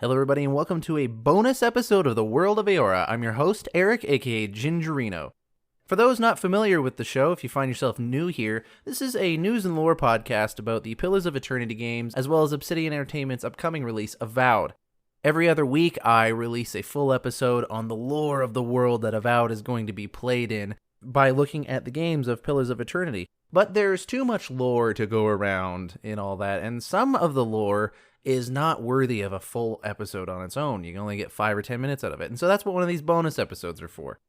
Hello everybody and welcome to a bonus episode of the World of Eora. I'm your host, Eric, aka Gingerino. For those not familiar with the show, if you find yourself new here, this is a news and lore podcast about the Pillars of Eternity games, as well as Obsidian Entertainment's upcoming release, Avowed. Every other week, I release a full episode on the lore of the world that Avowed is going to be played in by looking at the games of Pillars of Eternity. But there's too much lore to go around in all that, and some of the lore is not worthy of a full episode on its own. You can only get 5 or 10 minutes out of it, and so that's what one of these bonus episodes are for.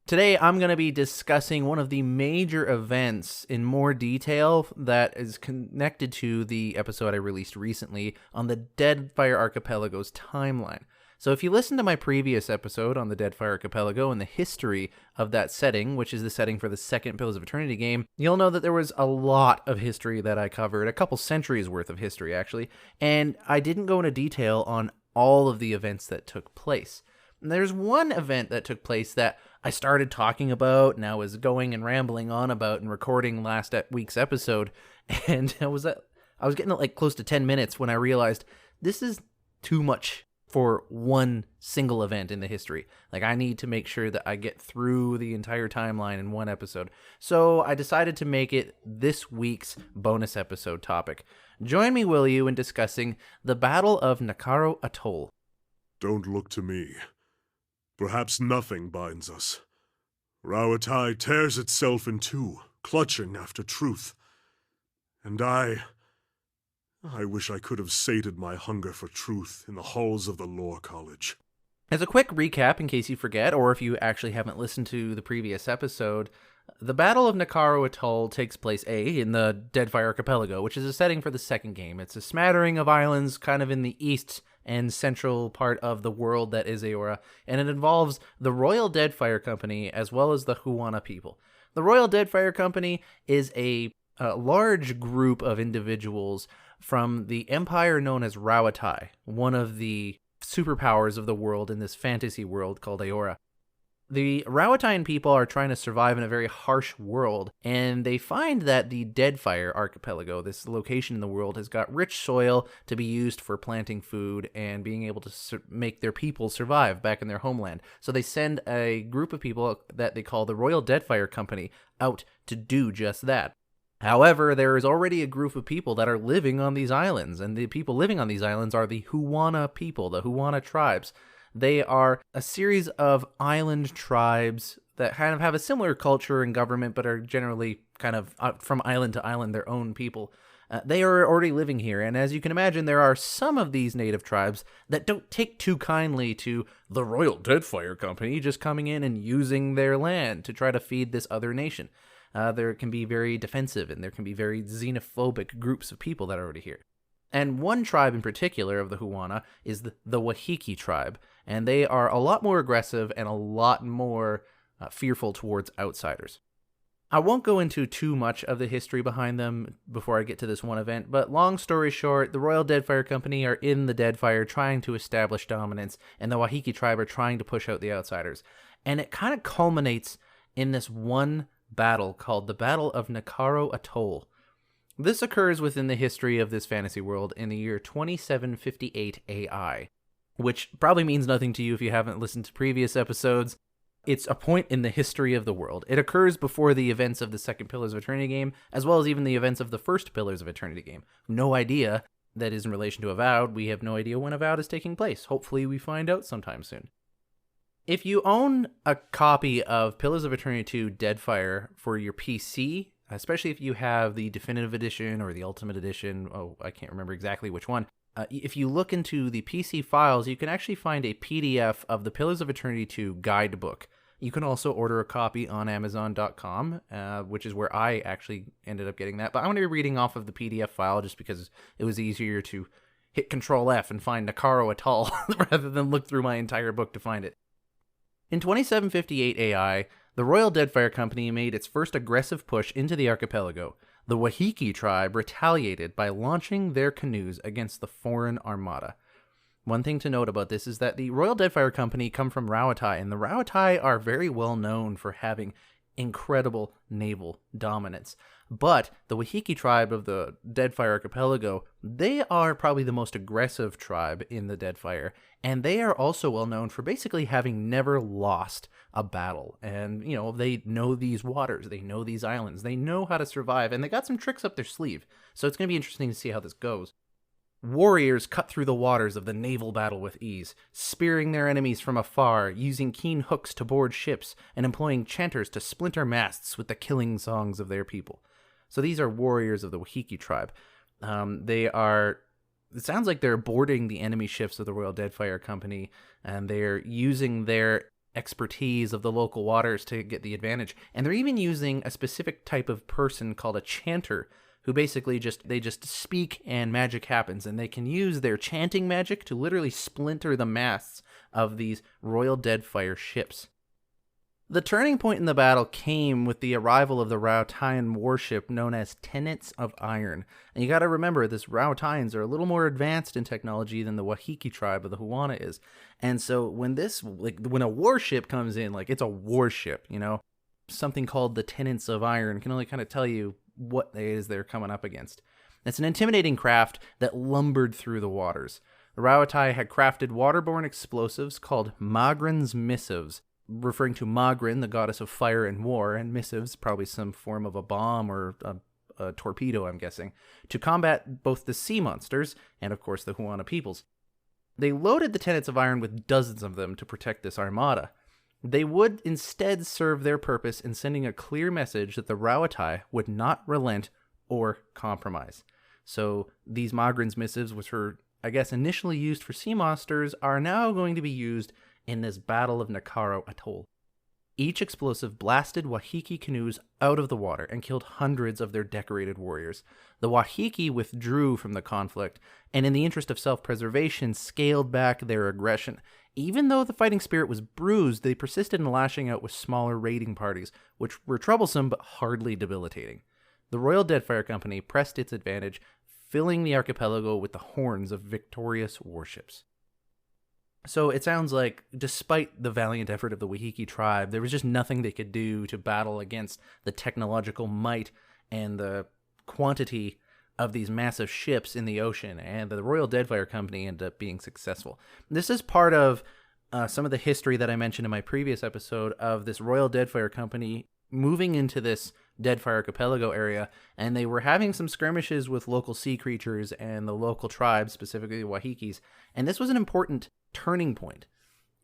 Today, I'm going to be discussing one of the major events in more detail that is connected to the episode I released recently on the Deadfire Archipelago's timeline. So if you listen to my previous episode on the Deadfire Archipelago and the history of that setting, which is the setting for the second Pillars of Eternity game, you'll know that there was a lot of history that I covered, a couple centuries worth of history actually, and I didn't go into detail on all of the events that took place. And there's one event that took place that I started talking about and I was going and rambling on about and recording last week's episode, and I was getting like close to 10 minutes when I realized this is too much for one single event in the history. Like, I need to make sure that I get through the entire timeline in one episode. So I decided to make it this week's bonus episode topic. Join me, will you, in discussing the Battle of Nakaro Atoll. Don't look to me. Perhaps nothing binds us. Rauatiai tears itself in two, clutching after truth. And I wish I could have sated my hunger for truth in the halls of the Lore College. As a quick recap, in case you forget, or if you actually haven't listened to the previous episode, the Battle of Nakaro Atoll takes place, in the Deadfire Archipelago, which is a setting for the second game. It's a smattering of islands kind of in the east and central part of the world that is Eora, and it involves the Royal Deadfire Company as well as the Huana people. The Royal Deadfire Company is a large group of individuals from the empire known as Rauatiai, one of the superpowers of the world in this fantasy world called Eora. The Rauatian people are trying to survive in a very harsh world, and they find that the Deadfire Archipelago, this location in the world, has got rich soil to be used for planting food and being able to make their people survive back in their homeland. So they send a group of people that they call the Royal Deadfire Company out to do just that. However, there is already a group of people that are living on these islands, and the people living on these islands are the Huana people, the Huana tribes. They are a series of island tribes that kind of have a similar culture and government, but are generally kind of from island to island their own people. They are already living here, and as you can imagine, there are some of these native tribes that don't take too kindly to the Royal Deadfire Company just coming in and using their land to try to feed this other nation. There can be very defensive and there can be very xenophobic groups of people that are already here. And one tribe in particular of the Huana is the Wahiki tribe, and they are a lot more aggressive and a lot more fearful towards outsiders. I won't go into too much of the history behind them before I get to this one event, but long story short, the Royal Deadfire Company are in the Deadfire trying to establish dominance, and the Wahiki tribe are trying to push out the outsiders. And it kind of culminates in this one battle called the Battle of Nakaro Atoll. This occurs within the history of this fantasy world in the year 2758 AI, which probably means nothing to you if you haven't listened to previous episodes. It's a point in the history of the world. It occurs before the events of the second Pillars of Eternity game, as well as even the events of the first Pillars of Eternity game. No idea. That is in relation to Avowed. We have no idea when Avowed is taking place. Hopefully we find out sometime soon. If you own a copy of Pillars of Eternity 2 Deadfire for your PC, especially if you have the Definitive Edition or the Ultimate Edition, I can't remember exactly which one, if you look into the PC files, you can actually find a PDF of the Pillars of Eternity 2 guidebook. You can also order a copy on Amazon.com, which is where I actually ended up getting that. But I'm going to be reading off of the PDF file just because it was easier to hit Control F and find Nakaro Atoll rather than look through my entire book to find it. In 2758 AI, the Royal Deadfire Company made its first aggressive push into the archipelago. The Wahiki tribe retaliated by launching their canoes against the foreign armada. One thing to note about this is that the Royal Deadfire Company come from Rauatiai, and the Rauatiai are very well known for having incredible naval dominance. But the Wahiki tribe of the Deadfire Archipelago, they are probably the most aggressive tribe in the Deadfire, and they are also well known for basically having never lost a battle. And, they know these waters, they know these islands, they know how to survive, and they got some tricks up their sleeve. So it's going to be interesting to see how this goes. Warriors cut through the waters of the naval battle with ease, spearing their enemies from afar, using keen hooks to board ships, and employing chanters to splinter masts with the killing songs of their people. So these are warriors of the Wahiki tribe. It sounds like they're boarding the enemy ships of the Royal Deadfire Company, and they're using their expertise of the local waters to get the advantage. And they're even using a specific type of person called a chanter, who basically just speak and magic happens, and they can use their chanting magic to literally splinter the masts of these Royal Deadfire ships. The turning point in the battle came with the arrival of the Rauatian warship known as Tenants of Iron. And you gotta remember, this Rauatians are a little more advanced in technology than the Wahiki tribe of the Huana is. And so when a warship comes in, it's a warship, something called the Tenants of Iron can only kind of tell you what it is they're coming up against. It's an intimidating craft that lumbered through the waters. The Rauatai had crafted waterborne explosives called Magrin's Missives, referring to Magrin, the goddess of fire and war, and missives, probably some form of a bomb or a torpedo, I'm guessing, to combat both the sea monsters and, of course, the Huana peoples. They loaded the Tenants of Iron with dozens of them to protect this armada. They would instead serve their purpose in sending a clear message that the Rauatai would not relent or compromise. So these Magrin's missives, which were, I guess, initially used for sea monsters, are now going to be used in this Battle of Nakaro Atoll. Each explosive blasted Wahiki canoes out of the water and killed hundreds of their decorated warriors. The Wahiki withdrew from the conflict, and in the interest of self-preservation, scaled back their aggression. Even though the fighting spirit was bruised, they persisted in lashing out with smaller raiding parties, which were troublesome but hardly debilitating. The Royal Deadfire Company pressed its advantage, filling the archipelago with the horns of victorious warships. So it sounds like, despite the valiant effort of the Wahiki tribe, there was just nothing they could do to battle against the technological might and the quantity of these massive ships in the ocean, and the Royal Deadfire Company ended up being successful. This is part of some of the history that I mentioned in my previous episode of this Royal Deadfire Company moving into this Deadfire Archipelago area, and they were having some skirmishes with local sea creatures and the local tribes, specifically the Wahikis, and this was an important turning point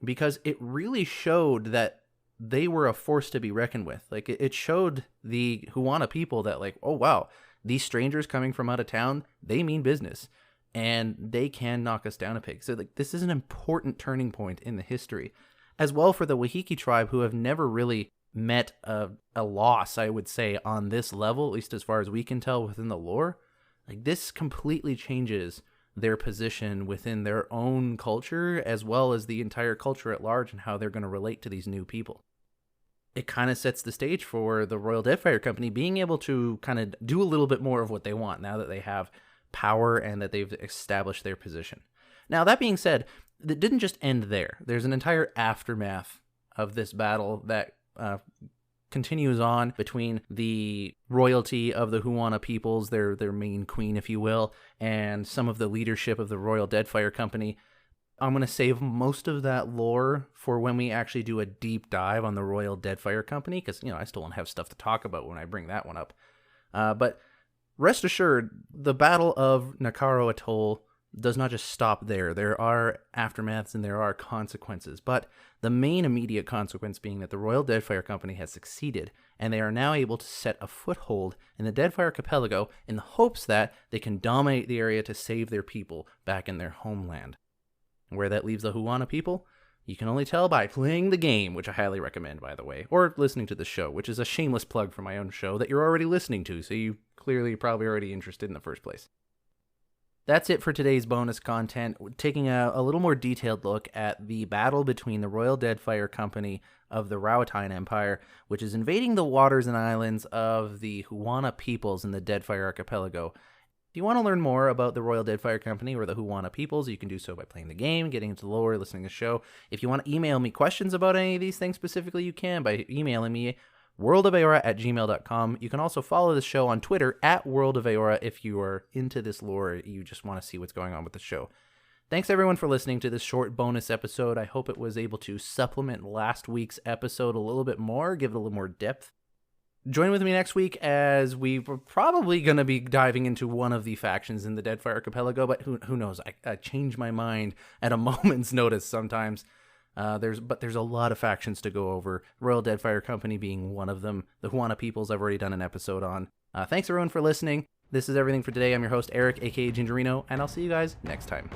because it really showed that they were a force to be reckoned with. It showed the Huana people that, oh wow, these strangers coming from out of town, they mean business, and they can knock us down a peg. So this is an important turning point in the history, as well for the Wahiki tribe, who have never really met a loss, I would say, on this level, at least as far as we can tell within the lore. This completely changes their position within their own culture, as well as the entire culture at large, and how they're going to relate to these new people. It kind of sets the stage for the Royal Deadfire Company being able to kind of do a little bit more of what they want now that they have power and that they've established their position. Now, that being said, it didn't just end there. There's an entire aftermath of this battle that continues on between the royalty of the Huana peoples, their main queen, if you will, and some of the leadership of the Royal Deadfire Company. I'm going to save most of that lore for when we actually do a deep dive on the Royal Deadfire Company, because, I still want to have stuff to talk about when I bring that one up. But rest assured, the Battle of Nakaro Atoll does not just stop there. There are aftermaths and there are consequences, but the main immediate consequence being that the Royal Deadfire Company has succeeded, and they are now able to set a foothold in the Deadfire Archipelago in the hopes that they can dominate the area to save their people back in their homeland. Where that leaves the Huana people, you can only tell by playing the game, which I highly recommend, by the way, or listening to the show, which is a shameless plug for my own show that you're already listening to, so you clearly are probably already interested in the first place. That's it for today's bonus content, taking a little more detailed look at the battle between the Royal Deadfire Company of the Rauatian Empire, which is invading the waters and islands of the Huana peoples in the Deadfire Archipelago. If you want to learn more about the Royal Deadfire Company or the Huana peoples, you can do so by playing the game, getting into the lore, listening to the show. If you want to email me questions about any of these things specifically, you can by emailing me worldofeora@gmail.com. You can also follow the show on Twitter @worldofeora if you are into this lore, you just want to see what's going on with the show. Thanks everyone for listening to this short bonus episode. I hope it was able to supplement last week's episode a little bit more, give it a little more depth. Join with me next week as we're probably going to be diving into one of the factions in the Deadfire Archipelago, but who knows? I change my mind at a moment's notice sometimes. There's a lot of factions to go over, Royal Deadfire Company being one of them. The Huana peoples I've already done an episode on. Thanks everyone for listening. This is everything for today. I'm your host, Eric, aka Gingerino, and I'll see you guys next time.